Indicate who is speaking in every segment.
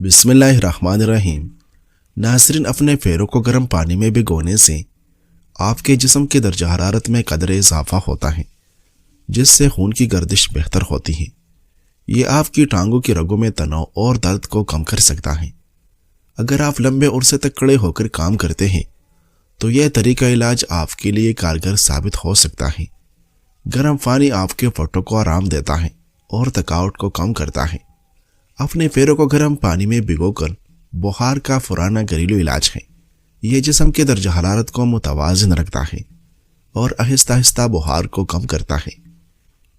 Speaker 1: بسم اللہ الرحمن الرحیم۔ ناظرین، اپنے پیروں کو گرم پانی میں بھگونے سے آپ کے جسم کی درجہ حرارت میں قدرے اضافہ ہوتا ہے، جس سے خون کی گردش بہتر ہوتی ہے۔ یہ آپ کی ٹانگوں کی رگوں میں تناؤ اور درد کو کم کر سکتا ہے۔ اگر آپ لمبے عرصے تک کھڑے ہو کر کام کرتے ہیں تو یہ طریقہ علاج آپ کے لیے کارگر ثابت ہو سکتا ہے۔ گرم پانی آپ کے پٹھوں کو آرام دیتا ہے اور تھکاوٹ کو کم کرتا ہے۔ اپنے پیروں کو گرم پانی میں بھگو کر بخار کا پرانا گھریلو علاج ہے۔ یہ جسم کے درجہ حرارت کو متوازن رکھتا ہے اور آہستہ آہستہ بخار کو کم کرتا ہے۔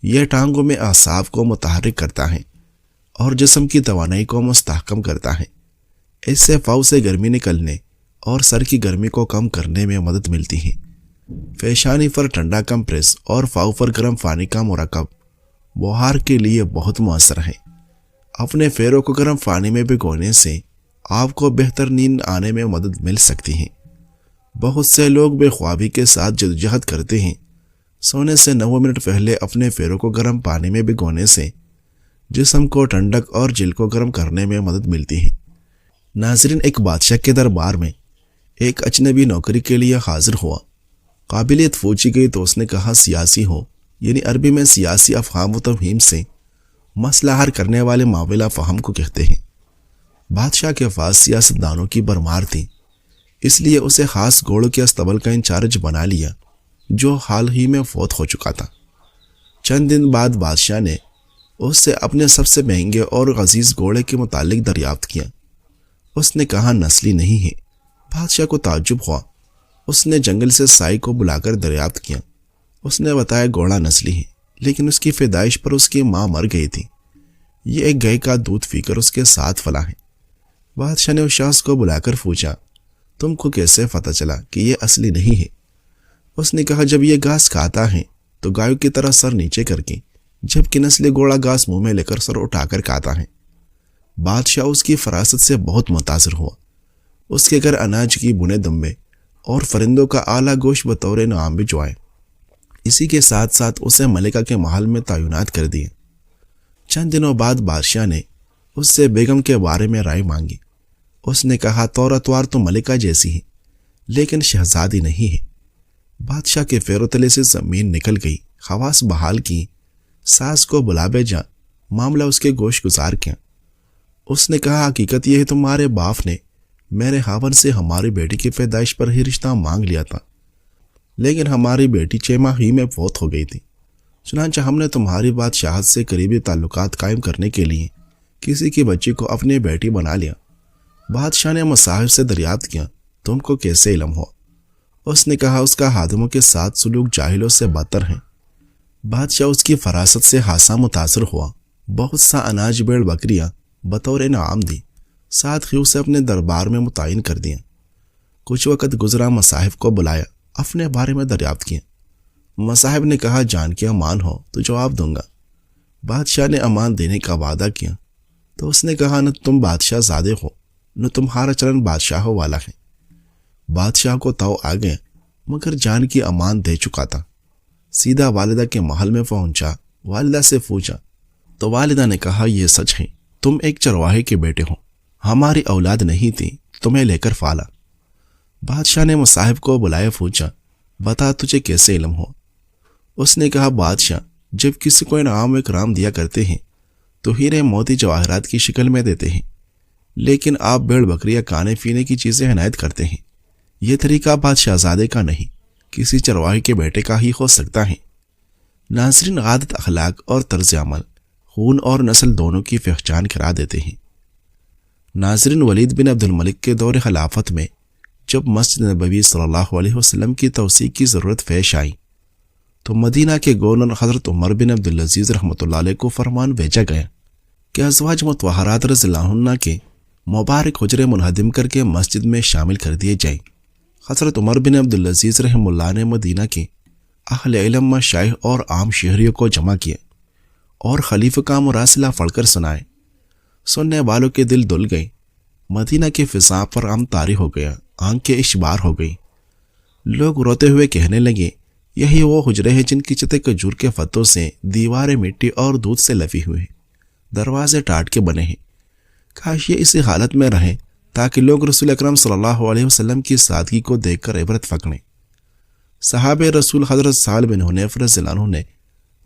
Speaker 1: یہ ٹانگوں میں اعصاب کو متحرک کرتا ہے اور جسم کی توانائی کو مستحکم کرتا ہے۔ اس سے پاؤں سے گرمی نکلنے اور سر کی گرمی کو کم کرنے میں مدد ملتی ہے۔ پیشانی پر ٹھنڈا کمپریس اور پاؤں پر گرم پانی کا مرکب بخار کے لیے بہت مؤثر ہے۔ اپنے پیروں کو گرم پانی میں بھگونے سے آپ کو بہتر نیند آنے میں مدد مل سکتی ہے۔ بہت سے لوگ بے خوابی کے ساتھ جدوجہد کرتے ہیں۔ سونے سے 9 منٹ پہلے اپنے پیروں کو گرم پانی میں بھگونے سے جسم کو ٹھنڈک اور جلد کو گرم کرنے میں مدد ملتی ہے۔ ناظرین، ایک بادشاہ کے دربار میں ایک اجنبی نوکری کے لیے حاضر ہوا۔ قابلیت پوچھی گئی تو اس نے کہا سیاسی ہو، یعنی عربی میں سیاسی افہام و تفہیم سے مسئلہ حل کرنے والے معاملہ فہم کو کہتے ہیں۔ بادشاہ کے پاس سیاستدانوں کی بھرمار تھی، اس لیے اسے خاص گھوڑوں کے استبل کا انچارج بنا لیا جو حال ہی میں فوت ہو چکا تھا۔ چند دن بعد بادشاہ نے اس سے اپنے سب سے مہنگے اور عزیز گھوڑے کے متعلق دریافت کیا۔ اس نے کہا نسلی نہیں ہے۔ بادشاہ کو تعجب ہوا۔ اس نے جنگل سے سائی کو بلا کر دریافت کیا۔ اس نے بتایا گھوڑا نسلی ہے، لیکن اس کی پیدائش پر اس کی ماں مر گئی تھی۔ یہ ایک گائے کا دودھ پی کر اس کے ساتھ پلا ہے۔ بادشاہ نے اس شخص کو بلا کر پوچھا، تم کو کیسے پتہ چلا کہ یہ اصلی نہیں ہے؟ اس نے کہا جب یہ گھاس کھاتا ہے تو گایوں کی طرح سر نیچے کر کے، جبکہ نسلی گھوڑا گھاس منہ میں لے کر سر اٹھا کر کھاتا ہے۔ بادشاہ اس کی فراست سے بہت متاثر ہوا۔ اس کے گھر اناج کی بنے دمبے اور فرندوں کا اعلیٰ گوشت بطور انعام بھجوائے۔ اسی کے ساتھ ساتھ اسے ملکہ کے محل میں تعینات کر دیے۔ چند دنوں بعد بادشاہ نے اس سے بیگم کے بارے میں رائے مانگی۔ اس نے کہا طور اتوار تو ملکہ جیسی ہے، لیکن شہزادی نہیں ہے۔ بادشاہ کے پیروں تلے سے زمین نکل گئی۔ خواص بحال کی، ساس کو بلا بھیجا، معاملہ اس کے گوش گزار کیا۔ اس نے کہا حقیقت یہ ہے تمہارے باپ نے میرے خاوند سے ہماری بیٹی کی پیدائش پر ہی رشتہ مانگ لیا تھا، لیکن ہماری بیٹی 6 ماہ ہی میں فوت ہو گئی تھی۔ چنانچہ ہم نے تمہاری بادشاہت سے قریبی تعلقات قائم کرنے کے لیے کسی کی بچی کو اپنی بیٹی بنا لیا۔ بادشاہ نے مصاحب سے دریافت کیا، تم کو کیسے علم ہوا؟ اس نے کہا اس کا خادموں کے ساتھ سلوک جاہلوں سے بدتر ہے۔ بادشاہ اس کی فراست سے خاصا متاثر ہوا۔ بہت سا اناج بیڑ بکریاں بطور انعام دی، ساتھ ہی اسے اپنے دربار میں متعین کر دیا۔ کچھ وقت گزرا، مصاحب کو بلایا، اپنے بارے میں دریافت کیا۔ مصاحب نے کہا جان کے امان ہو تو جواب دوں گا۔ بادشاہ نے امان دینے کا وعدہ کیا تو اس نے کہا نہ تم بادشاہ زادے ہو نہ تمہارا چلن بادشاہوں والا ہے۔ بادشاہ کو تو آ گیا، مگر جان کی امان دے چکا تھا۔ سیدھا والدہ کے محل میں پہنچا، والدہ سے پوچھا تو والدہ نے کہا یہ سچ ہے، تم ایک چرواہے کے بیٹے ہو، ہماری اولاد نہیں تھی، تمہیں لے کر پالا۔ بادشاہ نے مصاحب کو بلائے پوچھا بتا تجھے کیسے علم ہوا؟ اس نے کہا بادشاہ جب کسی کو انعام و اکرام دیا کرتے ہیں تو ہیرے موتی جواہرات کی شکل میں دیتے ہیں، لیکن آپ بیڑ بکریاں کھانے پینے کی چیزیں عنایت کرتے ہیں۔ یہ طریقہ بادشاہ زادے کا نہیں، کسی چرواہے کے بیٹے کا ہی ہو سکتا ہے۔ ناظرین، عادت، اخلاق اور طرز عمل خون اور نسل دونوں کی پہچان کرا دیتے ہیں۔ ناظرین، ولید بن عبد الملک کے دور خلافت میں جب مسجد نبوی صلی اللہ علیہ وسلم کی توسیع کی ضرورت پیش آئی تو مدینہ کے گورنر حضرت عمر بن عبدالعزیز رحمۃ اللہ علیہ کو فرمان بھیجا گیا کہ ازواج مطہرات رضی اللہ عنہ کے مبارک حجرے منہدم کر کے مسجد میں شامل کر دیے جائیں۔ حضرت عمر بن عبدالعزیز رحمہ اللہ نے مدینہ کے اہل علم، مشائخ اور عام شہریوں کو جمع کیا اور خلیفہ کا مراسلہ پڑھ کر سنائے۔ سننے والوں کے دل دل گئے، مدینہ کی فضا پر غم طاری ہو گیا، آنکھیں اشبار ہو گئی۔ لوگ روتے ہوئے کہنے لگے یہی وہ حجرے ہیں جن کی چھتیں کھجور کے پتوں سے، دیواریں مٹی اور دودھ سے لفی ہوئی ہیں، دروازے ٹاٹ کے بنے ہیں، کاش یہ اسی حالت میں رہیں تاکہ لوگ رسول اکرم صلی اللہ علیہ وسلم کی سادگی کو دیکھ کر عبرت پکڑیں۔ صحابہ رسول حضرت سعد بن حنیف رضی اللہ عنہ نے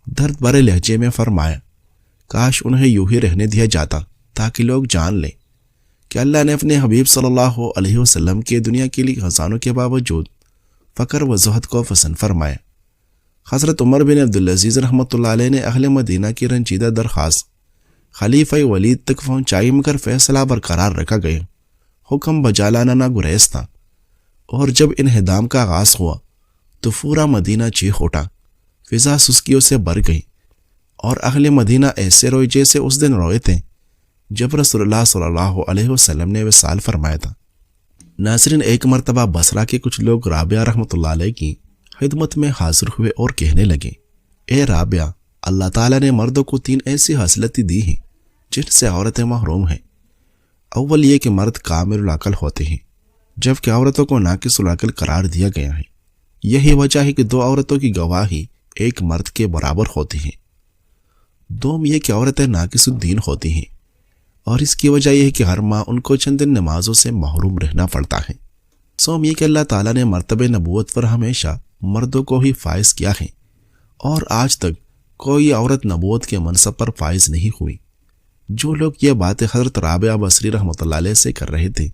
Speaker 1: درد بھرے لہجے میں فرمایا، کاش انہیں یوں ہی رہنے دیا جاتا تاکہ لوگ جان لیں کہ اللہ نے اپنے حبیب صلی اللہ علیہ وسلم کے دنیا کے لیے خزانوں کے باوجود فقر و زہد کو پسند فرمایا۔ حضرت عمر بن عبدالعزیز رحمۃ اللہ علیہ نے اہل مدینہ کی رنجیدہ درخواست خلیفہ ولید تک پہنچائی، مگر فیصلہ برقرار رکھا گیا، حکم بجا لانا نہ گریز تھا۔ اور جب انہدام کا آغاز ہوا تو پورا مدینہ چیخ اٹھا، فضا سسکیوں سے بھر گئی، اور اہل مدینہ ایسے روئے جیسے اس دن روئے تھے جب رسول اللہ صلی اللہ علیہ وسلم نے وصال فرمایا تھا۔ ناظرین، ایک مرتبہ بصرہ کے کچھ لوگ رابعہ رحمۃ اللہ علیہ کی خدمت میں حاضر ہوئے اور کہنے لگے، اے رابعہ، اللہ تعالیٰ نے مردوں کو 3 ایسی خصلتیں دی ہیں جن سے عورتیں محروم ہیں۔ اول یہ کہ مرد کامل العقل ہوتے ہیں، جبکہ عورتوں کو ناقص العقل قرار دیا گیا ہے۔ یہی وجہ ہے کہ 2 عورتوں کی گواہی ایک مرد کے برابر ہوتی ہے۔ دوم یہ کہ عورتیں ناقص الدین ہوتی ہیں، اور اس کی وجہ یہ ہے کہ ہر ماہ ان کو چند دن نمازوں سے محروم رہنا پڑتا ہے۔ سوم یہ کہ اللہ تعالیٰ نے مرتبہ نبوت پر ہمیشہ مردوں کو ہی فائز کیا ہے، اور آج تک کوئی عورت نبوت کے منصب پر فائز نہیں ہوئی۔ جو لوگ یہ باتیں حضرت رابعہ بصری رحمۃ اللہ علیہ سے کر رہے تھے،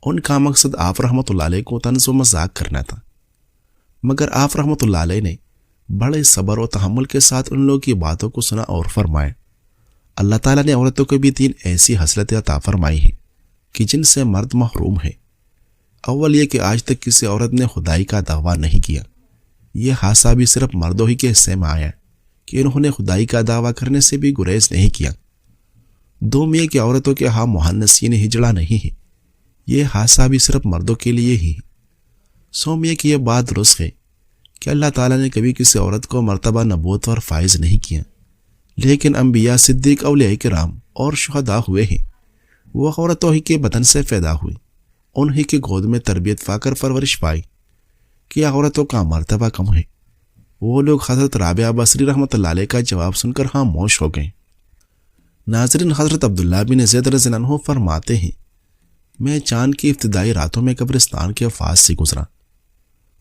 Speaker 1: ان کا مقصد آپ رحمۃ اللہ علیہ کو طنز و مذاق کرنا تھا، مگر آپ رحمۃ اللہ علیہ نے بڑے صبر و تحمل کے ساتھ ان لوگوں کی باتوں کو سنا اور فرمایا، اللہ تعالیٰ نے عورتوں کو بھی 3 ایسی خصلتیں عطا فرمائی ہیں کہ جن سے مرد محروم ہے۔ اول یہ کہ آج تک کسی عورت نے خدائی کا دعویٰ نہیں کیا، یہ حادثہ بھی صرف مردوں ہی کے حصے میں آیا کہ انہوں نے خدائی کا دعویٰ کرنے سے بھی گریز نہیں کیا۔ دوم یہ کہ عورتوں کے ہاں مہنسین ہجڑا نہیں ہے، یہ حادثہ بھی صرف مردوں کے لیے ہی ہے۔ سوم یہ کہ یہ بات درست ہے کہ اللہ تعالیٰ نے کبھی کسی عورت کو مرتبہ نبوت پر فائز نہیں کیا، لیکن انبیاء، صدیق، اولیاء کرام اور شہداء ہوئے ہیں، وہ عورتوں ہی کے بدن سے پیدا ہوئی، انہی کی گود میں تربیت پا کر پرورش پائی۔ کیا عورتوں کا مرتبہ کم ہے؟ وہ لوگ حضرت رابعہ بصری رحمۃ اللہ علیہ کا جواب سن کر خاموش ہو گئے۔ ناظرین، حضرت عبداللہ بن زید رضی اللہ عنہ فرماتے ہیں، میں چاند کی ابتدائی راتوں میں قبرستان کے پاس سے گزرا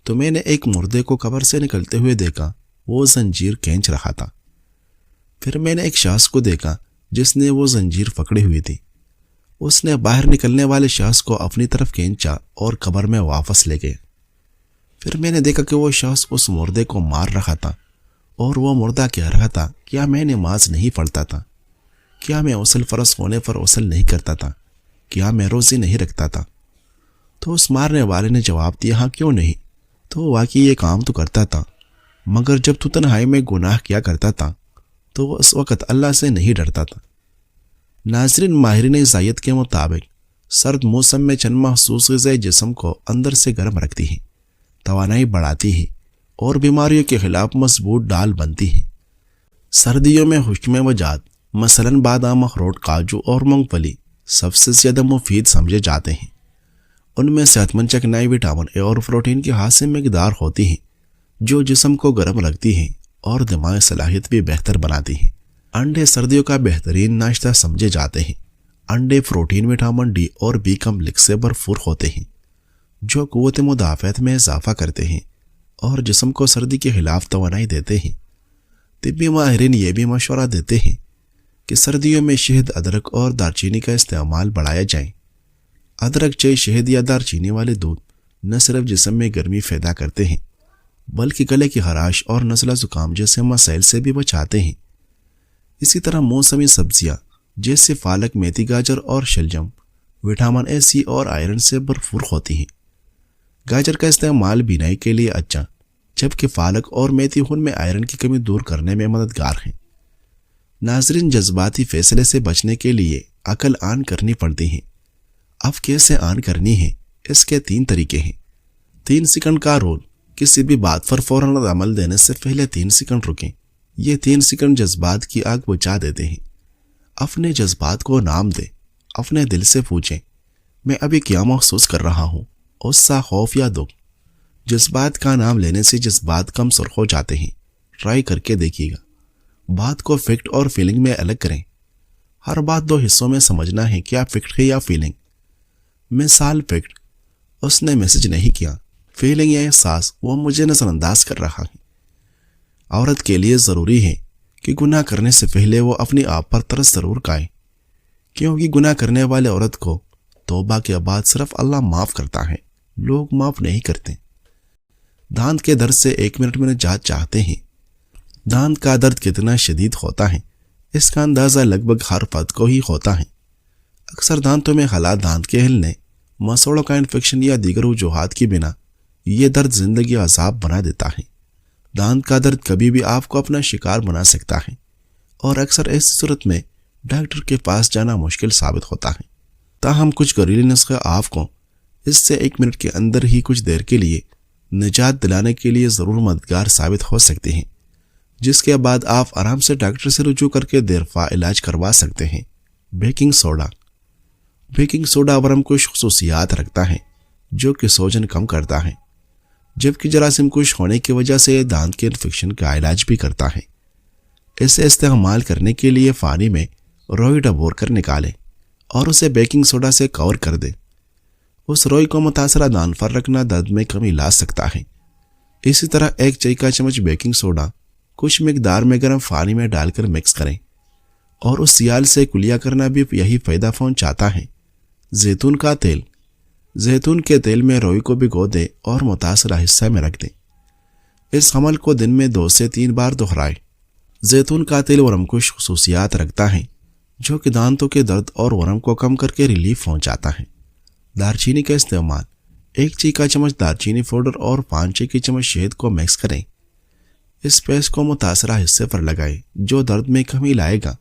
Speaker 1: تو میں نے ایک مردے کو قبر سے نکلتے ہوئے دیکھا، وہ زنجیر کھینچ رہا تھا۔ پھر میں نے ایک شخص کو دیکھا جس نے وہ زنجیر پکڑی ہوئی تھی، اس نے باہر نکلنے والے شخص کو اپنی طرف کھینچا اور قبر میں واپس لے گئے۔ پھر میں نے دیکھا کہ وہ شخص اس مردے کو مار رہا تھا، اور وہ مردہ کہہ رہا تھا، کیا میں نماز نہیں پڑھتا تھا؟ کیا میں غسل فرض ہونے پر غسل نہیں کرتا تھا؟ کیا میں روزے نہیں رکھتا تھا؟ تو اس مارنے والے نے جواب دیا، ہاں کیوں نہیں، تو واقعی یہ کام تو کرتا تھا، مگر جب تو تنہائی میں گناہ کیا کرتا تھا تو وہ اس وقت اللہ سے نہیں ڈرتا تھا۔ ناظرین، ماہرین غذائیت کے مطابق سرد موسم میں چند مخصوص غذائیں جسم کو اندر سے گرم رکھتی ہیں، توانائی بڑھاتی ہیں اور بیماریوں کے خلاف مضبوط ڈال بنتی ہیں۔ سردیوں میں خشک میوجات مثلاً بادام، اخروٹ، کاجو اور مونگ پھلی سب سے زیادہ مفید سمجھے جاتے ہیں۔ ان میں صحت مند چکنائی، وٹامن اے اور پروٹین کی خاص مقدار ہوتی ہیں جو جسم کو گرم رکھتی ہیں اور دماغی صلاحیت بھی بہتر بناتی ہیں۔ انڈے سردیوں کا بہترین ناشتہ سمجھے جاتے ہیں۔ انڈے پروٹین، وٹامن ڈی اور بی کمپلیکس سے بھرپور ہوتے ہیں جو قوت مدافعت میں اضافہ کرتے ہیں اور جسم کو سردی کے خلاف توانائی دیتے ہیں۔ طبی ماہرین یہ بھی مشورہ دیتے ہیں کہ سردیوں میں شہد، ادرک اور دارچینی کا استعمال بڑھایا جائے۔ ادرک، چائے، شہد یا دارچینی والے دودھ نہ صرف جسم میں گرمی پیدا کرتے ہیں بلکہ گلے کی خراش اور نزلہ زکام جیسے مسائل سے بھی بچاتے ہیں۔ اسی طرح موسمی سبزیاں جیسے پالک، میتھی، گاجر اور شلجم وٹامن اے، سی اور آئرن سے بھرپور ہوتی ہیں۔ گاجر کا استعمال بینائی کے لیے اچھا، جبکہ پالک اور میتھی خون میں آئرن کی کمی دور کرنے میں مددگار ہیں۔ ناظرین، جذباتی فیصلے سے بچنے کے لیے عقل آن کرنی پڑتی ہے۔ اب کیسے آن کرنی ہے؟ اس کے 3 طریقے ہیں۔ 3 سیکنڈ کا رول، کسی بھی بات پر فوراً عمل دینے سے پہلے 3 سیکنڈ رکیں۔ یہ 3 سیکنڈ جذبات کی آگ بجھا دیتے ہیں۔ اپنے جذبات کو نام دیں، اپنے دل سے پوچھیں، میں ابھی کیا محسوس کر رہا ہوں؟ غصہ، خوف یا دکھ؟ جذبات کا نام لینے سے جذبات کم سرخ ہو جاتے ہیں۔ ٹرائی کر کے دیکھیے گا۔ بات کو فیکٹ اور فیلنگ میں الگ کریں۔ ہر بات دو حصوں میں سمجھنا ہے، کیا فیکٹ ہے یا فیلنگ۔ مثال فیکٹ، اس نے میسج نہیں کیا، فیلنگ یا احساس، وہ مجھے نظر انداز کر رہا ہے۔ عورت کے لیے ضروری ہے کہ گناہ کرنے سے پہلے وہ اپنی آپ پر ترس ضرور کھائے، کیونکہ گناہ کرنے والے عورت کو توبہ کے بعد صرف اللہ معاف کرتا ہے، لوگ معاف نہیں کرتے۔ دانت کے درد سے 1 منٹ میں نجات چاہتے ہیں۔ دانت کا درد کتنا شدید ہوتا ہے، اس کا اندازہ لگ بھگ ہر فرد کو ہی ہوتا ہے۔ اکثر دانتوں میں خلا، دانت کے ہلنے، مسوڑوں کا انفیکشن یا دیگر وجوہات کی بنا یہ درد زندگی عذاب بنا دیتا ہے۔ دانت کا درد کبھی بھی آپ کو اپنا شکار بنا سکتا ہے، اور اکثر ایسی صورت میں ڈاکٹر کے پاس جانا مشکل ثابت ہوتا ہے۔ تاہم کچھ گھریلو نسخے آپ کو اس سے 1 منٹ کے اندر ہی کچھ دیر کے لیے نجات دلانے کے لیے ضرور مددگار ثابت ہو سکتے ہیں، جس کے بعد آپ آرام سے ڈاکٹر سے رجوع کر کے دیرپا علاج کروا سکتے ہیں۔ Baking soda. بیکنگ سوڈا ورم کش خصوصیات رکھتا ہے جو کہ سوجن کم کرتا ہے، جبکہ جراثیم کش ہونے کی وجہ سے یہ دانت کے انفیکشن کا علاج بھی کرتا ہے۔ اسے استعمال کرنے کے لیے پانی میں روئی ڈبور کر نکالیں اور اسے بیکنگ سوڈا سے کور کر دیں۔ اس روئی کو متاثرہ دانت پر رکھنا درد میں کمی لا سکتا ہے۔ اسی طرح 1 چائے کا چمچ بیکنگ سوڈا کچھ مقدار میں گرم پانی میں ڈال کر مکس کریں، اور اس سیال سے کلیا کرنا بھی یہی فائدہ پہنچاتا ہے۔ زیتون کا تیل۔ زیتون کے تیل میں روئی کو بھگو دیں اور متاثرہ حصہ میں رکھ دیں۔ اس عمل کو دن میں 2 سے 3 بار دہرائیں۔ زیتون کا تیل ورم کش خصوصیات رکھتا ہے جو کہ دانتوں کے درد اور ورم کو کم کر کے ریلیف پہنچاتا ہے۔ دارچینی کا استعمال۔ 1 چائے کا چمچ دارچینی پاؤڈر اور 5 چائے کی چمچ شہد کو مکس کریں۔ اس پیسٹ کو متاثرہ حصے پر لگائیں جو درد میں کمی لائے گا۔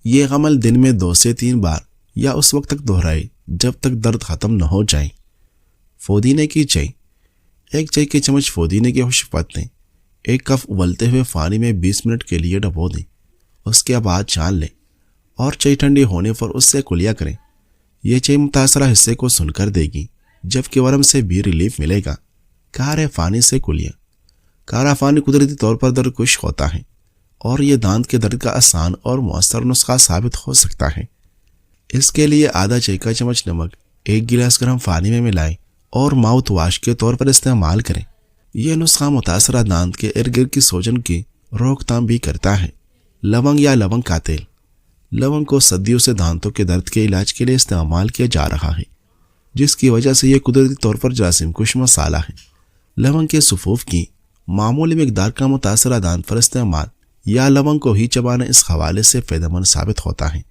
Speaker 1: یہ عمل دن میں 2 سے 3 بار یا اس وقت تک دہرائیں جب تک درد ختم نہ ہو جائے۔ پودینے کی چائے۔ 1 چائے کے چمچ پودینے کے خشک پتے 1 کپ ابلتے ہوئے پانی میں 20 منٹ کے لیے ڈبو دیں، اس کے بعد چھان لیں اور چائے ٹھنڈی ہونے پر اس سے کلیا کریں۔ یہ چائے متاثرہ حصے کو سن کر دے گی، جبکہ ورم سے بھی ریلیف ملے گا۔ کارے پانی سے کلیا۔ کارا پانی قدرتی طور پر درد کش ہوتا ہے، اور یہ دانت کے درد کا آسان اور مؤثر نسخہ ثابت ہو سکتا ہے۔ اس کے لیے آدھا چائے کا چمچ نمک 1 گلاس گرم پانی میں ملائیں اور ماؤتھ واش کے طور پر استعمال کریں۔ یہ نسخہ متاثرہ دانت کے ارد گرد کی سوجن کی روک تھام بھی کرتا ہے۔ لونگ یا لونگ کا تیل۔ لونگ کو صدیوں سے دانتوں کے درد کے علاج کے لیے استعمال کیا جا رہا ہے، جس کی وجہ سے یہ قدرتی طور پر جراثیم کش مسالہ ہے۔ لونگ کے صفوف کی معمولی مقدار کا متاثرہ دانت پر استعمال یا لونگ کو ہی چبانا اس حوالے سے فائدہ مند ثابت ہوتا ہے۔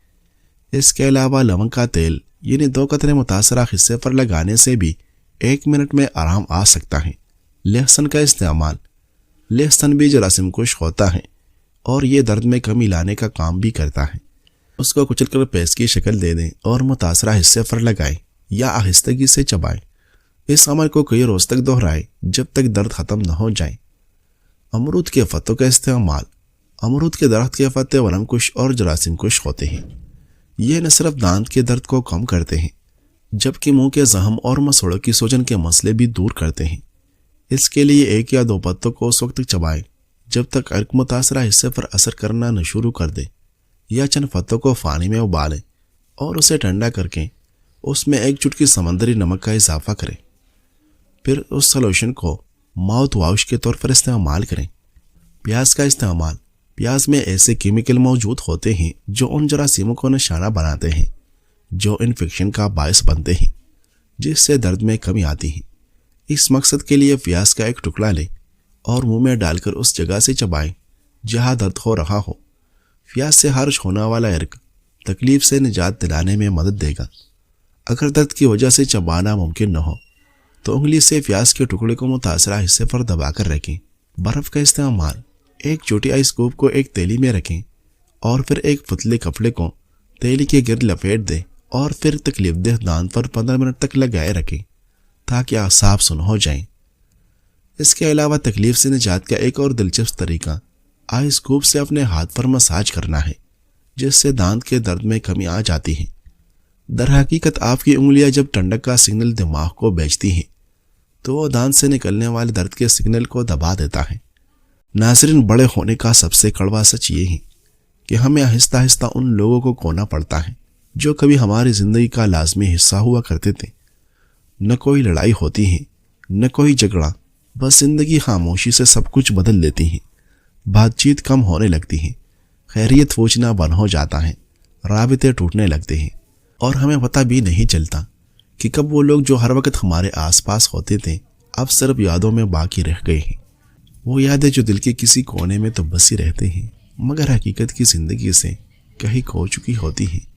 Speaker 1: اس کے علاوہ لونگ کا تیل یعنی 2 قطرے متاثرہ حصے پر لگانے سے بھی 1 منٹ میں آرام آ سکتا ہے۔ لہسن کا استعمال۔ لہسن بھی جراثیم کش ہوتا ہے اور یہ درد میں کمی لانے کا کام بھی کرتا ہے۔ اس کو کچل کر پیسٹ کی شکل دے دیں اور متاثرہ حصے پر لگائیں یا آہستگی سے چبائیں۔ اس عمل کو کئی روز تک دہرائیں جب تک درد ختم نہ ہو جائے۔ امرود کے پتوں کا استعمال۔ امرود کے درخت کے پتے ورم کش اور جراثیم کش ہوتے ہیں۔ یہ نہ صرف دانت کے درد کو کم کرتے ہیں، جبکہ منہ کے زخم اور مسوڑوں کی سوجن کے مسئلے بھی دور کرتے ہیں۔ اس کے لیے 1 یا 2 پتوں کو اس وقت تک چبائیں جب تک عرق متاثرہ حصے پر اثر کرنا نہ شروع کر دے، یا چند پتوں کو پانی میں ابالیں اور اسے ٹھنڈا کر کے اس میں 1 چٹکی سمندری نمک کا اضافہ کریں۔ پھر اس سلوشن کو ماؤتھ واش کے طور پر استعمال کریں۔ پیاز کا استعمال۔ پیاز میں ایسے کیمیکل موجود ہوتے ہیں جو ان جراثیموں کو نشانہ بناتے ہیں جو انفیکشن کا باعث بنتے ہیں، جس سے درد میں کمی آتی ہے۔ اس مقصد کے لیے پیاز کا 1 ٹکڑا لیں اور منہ میں ڈال کر اس جگہ سے چبائیں جہاں درد ہو رہا ہو۔ پیاز سے خارج ہونے والا عرق تکلیف سے نجات دلانے میں مدد دے گا۔ اگر درد کی وجہ سے چبانا ممکن نہ ہو تو انگلی سے پیاز کے ٹکڑے کو متاثرہ حصے پر دبا کر رکھیں۔ برف کا استعمال۔ 1 چھوٹی آئس کیوب کو ایک تیلی میں رکھیں اور پھر ایک پتلے کپڑے کو تیلی کے گرد لپیٹ دیں اور پھر تکلیف دہ دانت پر 15 منٹ تک لگائے رکھیں تاکہ اعصاب سن ہو جائیں۔ اس کے علاوہ تکلیف سے نجات کا ایک اور دلچسپ طریقہ آئس کیوب سے اپنے ہاتھ پر مساج کرنا ہے، جس سے دانت کے درد میں کمی آ جاتی ہے۔ در حقیقت آپ کی انگلیاں جب ٹھنڈک کا سگنل دماغ کو بھیجتی ہیں تو وہ دانت سے نکلنے والے درد کے سگنل کو دبا دیتا ہے۔ ناظرین، بڑے ہونے کا سب سے کڑوا سچ یہ ہے کہ ہمیں آہستہ آہستہ ان لوگوں کو کھونا پڑتا ہے جو کبھی ہماری زندگی کا لازمی حصہ ہوا کرتے تھے۔ نہ کوئی لڑائی ہوتی ہے، نہ کوئی جھگڑا، بس زندگی خاموشی سے سب کچھ بدل دیتی ہے۔ بات چیت کم ہونے لگتی ہے، خیریت پوچھنا بند ہو جاتا ہے، رابطے ٹوٹنے لگتے ہیں، اور ہمیں پتہ بھی نہیں چلتا کہ کب وہ لوگ جو ہر وقت ہمارے آس پاس ہوتے تھے اب صرف یادوں میں باقی رہ گئے ہیں۔ وہ یادیں جو دل کے کسی کونے میں تو بسی رہتے ہیں مگر حقیقت کی زندگی سے کہیں کھو چکی ہوتی ہیں۔